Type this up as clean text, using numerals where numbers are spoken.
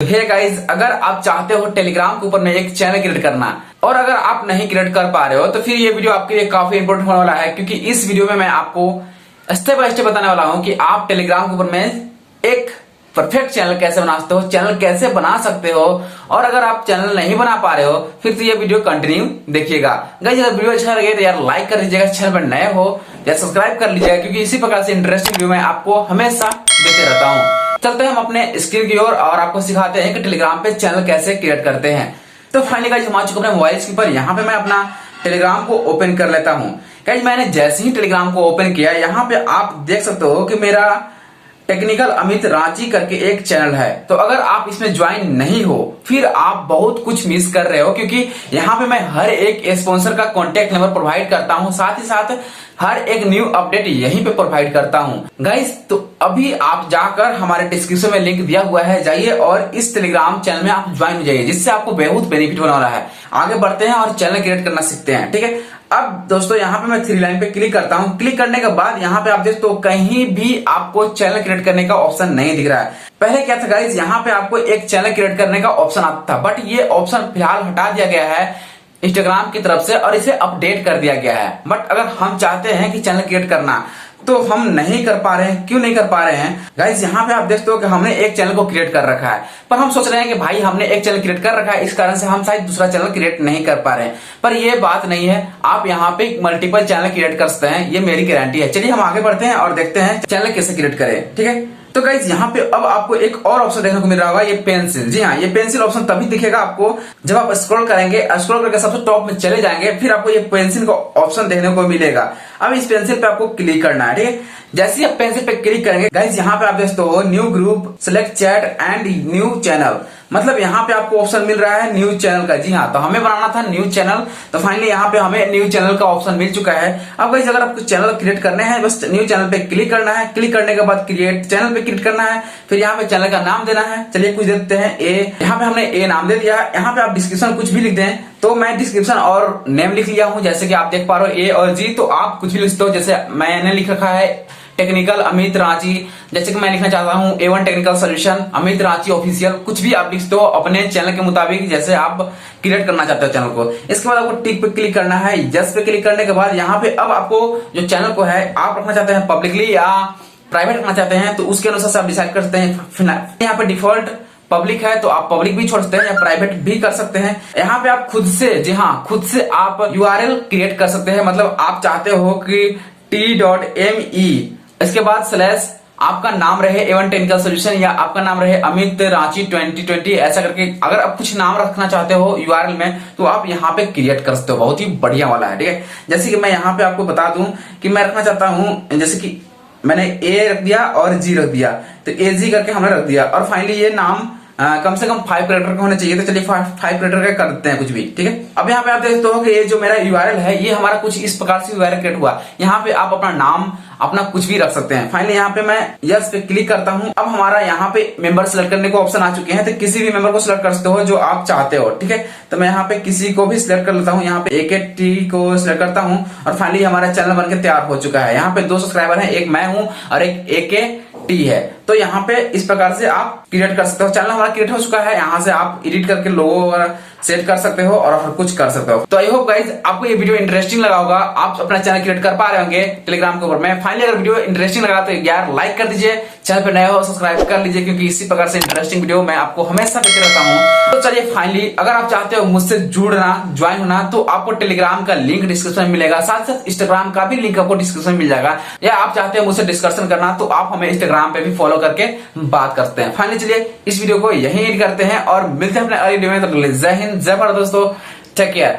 Hey guys, अगर आप चाहते हो टेलीग्राम के ऊपर में एक चैनल क्रिएट करना और अगर आप नहीं क्रिएट कर पा रहे हो तो फिर ये वीडियो आपके लिए काफी इंपोर्टेंट होने वाला है, क्योंकि इस वीडियो में मैं आपको स्टेप बाय स्टेप बताने वाला हूं कि आप टेलीग्राम के ऊपर में एक परफेक्ट चैनल कैसे बना सकते हो, चैनल कैसे बना सकते हो। और अगर आप चैनल नहीं बना पा रहे हो फिर तो ये वीडियो कंटिन्यू देखिएगा। गाइस, अगर वीडियो अच्छा लगे तो यार लाइक कर दीजिएगा, चैनल पर नए हो या सब्सक्राइब कर लीजिएगा, क्योंकि इसी प्रकार से इंटरेस्टिंग वीडियो मैं आपको हमेशा देते रहता हूँ। चलते हैं हम अपने स्क्रीन की ओर और आपको सिखाते हैं कि टेलीग्राम पे चैनल कैसे क्रिएट करते हैं। तो फाइनली गाइस, हम आ चुके अपने मोबाइल के ऊपर। यहाँ पे मैं अपना टेलीग्राम को ओपन कर लेता हूँ। गाइस, मैंने जैसे ही टेलीग्राम को ओपन किया, यहाँ पे आप देख सकते हो कि मेरा टेक्निकल अमित रांची करके एक चैनल है। तो अगर आप इसमें ज्वाइन नहीं हो फिर आप बहुत कुछ मिस कर रहे हो, क्योंकि यहाँ पे मैं हर एक स्पॉन्सर का कॉन्टेक्ट नंबर प्रोवाइड करता हूँ, साथ ही साथ हर एक न्यू अपडेट यहीं पे प्रोवाइड करता हूँ। गाइस, तो अभी आप जाकर हमारे डिस्क्रिप्शन में लिंक दिया हुआ है, जाइए और इस टेलीग्राम चैनल में आप ज्वाइन हो जाइए, जिससे आपको बहुत बेनिफिट होने वाला है। आगे बढ़ते हैं और चैनल क्रिएट करना सीखते हैं, ठीक है। अब दोस्तों, यहाँ पे मैं थ्री लाइन पे क्लिक करता हूँ। क्लिक करने के बाद यहाँ पे आप देखते हो कहीं भी आपको चैनल क्रिएट करने का ऑप्शन नहीं दिख रहा है। पहले क्या था गाइस, यहाँ पे आपको एक चैनल क्रिएट करने का ऑप्शन आता था, बट ये ऑप्शन फिलहाल हटा दिया गया है इंस्टाग्राम की तरफ से और इसे अपडेट कर दिया गया है। बट अगर हम चाहते हैं कि चैनल क्रिएट करना तो हम नहीं कर पा रहे हैं। क्यों नहीं कर पा रहे हैं गाइस, यहाँ पे आप देखते हो कि हमने एक चैनल को क्रिएट कर रखा है, पर हम सोच रहे हैं कि भाई हमने एक चैनल क्रिएट कर रखा है, इस कारण से हम शायद दूसरा चैनल क्रिएट नहीं कर पा रहे हैं। पर ये बात नहीं है, आप यहाँ पे मल्टीपल चैनल क्रिएट कर सकते हैं, ये मेरी गारंटी है। चलिए हम आगे बढ़ते हैं और देखते हैं चैनल कैसे क्रिएट करें, ठीक है। तो गाइस, यहाँ पे अब आपको एक और ऑप्शन देखने को मिल रहा होगा, ये पेंसिल। जी हाँ, ये पेंसिल ऑप्शन तभी दिखेगा आपको जब आप स्क्रॉल करेंगे, स्क्रॉल करके सबसे टॉप में चले जाएंगे, फिर आपको ये पेंसिल का ऑप्शन देखने को मिलेगा। अब इस पेंसिल पे आपको क्लिक करना है, ठीक है। जैसे ही आप पेंसिल पे क्लिक करेंगे गाइस, यहाँ पे आप देखते हो new group, select chat and new channel, मतलब यहाँ पे आपको ऑप्शन मिल रहा है न्यू चैनल का। जी हाँ, तो हमें बनाना था न्यू चैनल, तो फाइनली यहाँ पे हमें न्यू चैनल का ऑप्शन मिल चुका है। अब गाइस, अगर आपको चैनल क्रिएट करने हैं, बस न्यू चैनल पे क्लिक करना है। क्लिक करने के बाद क्रिएट चैनल पे क्लिक करना है, फिर यहाँ पे चैनल का नाम देना है। चलिए कुछ देते हैं ए, यहाँ पे हमने ए नाम दे दिया। यहाँ पे आप डिस्क्रिप्शन कुछ भी लिख दें, तो मैं डिस्क्रिप्शन और नेम लिख लिया हूँ, जैसे कि आप देख पा रहे हो ए और जी। तो आप कुछ भी लिख सकते हो, जैसे मैंने लिख रखा है टेक्निकल अमित रांची, जैसे कि मैं लिखना चाहता हूँ A1 technical solution Amit Ranchi official. कुछ भी आप लिखते हो अपने चैनल के मुताबिक, जैसे आप क्रिएट करना चाहते हो चैनल को। इसके बाद आपको टिक पे क्लिक करना है। यस पे क्लिक करने के बाद यहाँ पे अब आपको जो चैनल को है आप रखना चाहते हैं पब्लिकली या प्राइवेट रखना चाहते हैं, तो उसके अनुसार से आप डिसाइड कर सकते हैं। यहाँ पे डिफॉल्ट पब्लिक है, तो आप पब्लिक भी छोड़ सकते हैं या प्राइवेट भी कर सकते हैं। यहाँ पे आप खुद से, जी हाँ, खुद से आप URL क्रिएट कर सकते हैं। मतलब आप चाहते हो कि t.me, इसके बाद स्लैश आपका नाम रहे A1 टेक्निकल सोल्यूशन या आपका नाम रहे अमित रांची 2020, ऐसा करके अगर आप कुछ नाम रखना चाहते हो URL में तो आप यहाँ पे क्रिएट कर सकते हो। बहुत ही बढ़िया वाला है, ठीक है। जैसे कि मैं यहाँ पे आपको बता दूं कि मैं रखना चाहता हूँ, जैसे कि मैंने ए रख दिया और जी रख दिया, तो AG करके हमने रख दिया। और फाइनली ये नाम कम से कम 5 कैरेक्टर का होना चाहिए, तो चलिए 5 कैरेक्टर का कर देते हैं कुछ भी, ठीक है। अब यहाँ पे आप देखते हो कि ये जो मेरा URL है, ये हमारा कुछ इस प्रकार से URL क्रिएट हुआ। यहाँ पे आप अपना नाम, अपना कुछ भी रख सकते हैं। फाइनली यहाँ पे मैं यस पे क्लिक करता हूँ। अब हमारा यहाँ पे मेंबर सिलेक्ट करने को ऑप्शन आ चुके हैं, तो किसी भी मेंबर को सिलेक्ट कर सकते हो जो आप चाहते हो, ठीक है। तो मैं यहाँ पे किसी को भी सिलेक्ट कर लेता हूँ, यहाँ पे AKT को सिलेक्ट करता हूँ और फाइनली हमारा चैनल बनके तैयार हो चुका है। यहाँ पे 2 सब्सक्राइबर है, एक मैं हूँ और एक AKT है। तो यहाँ पे इस प्रकार से आप क्रिएट कर सकते हो। चैनल हमारा क्रिएट हो चुका है, यहाँ से आप एडिट करके लोगो सेट कर सकते हो और हर कुछ कर सकते हो। तो आई होप गाइज आपको ये वीडियो इंटरेस्टिंग लगा होगा, आप अपना चैनल क्रिएट कर पा रहे होंगे टेलीग्राम के ऊपर में। फाइनली अगर वीडियो इंटरेस्टिंग लगा तो यार लाइक कर दीजिए, चैनल पे नए हो सब्सक्राइब कर लीजिए, क्योंकि इसी प्रकार से इंटरेस्टिंग वीडियो मैं आपको हमेशा देते रहता हूँ। तो चलिए फाइनली, अगर आप चाहते हो मुझसे जुड़ना, ज्वाइन होना, तो आपको टेलीग्राम का लिंक डिस्क्रिप्शन में मिलेगा, साथ साथ इंस्टाग्राम का भी लिंक आपको डिस्क्रिप्शन में मिल जाएगा। या आप चाहते हो मुझसे डिस्कशन करना, तो आप हमें इंस्टाग्राम पे भी फॉलो करके बात करते हैं। फाइनली चलिए इस वीडियो को यहीं एंड करते हैं और मिलते हैं अपने अगले वीडियो में। तो जय हिंद, जय भारत दोस्तों, टेक केयर।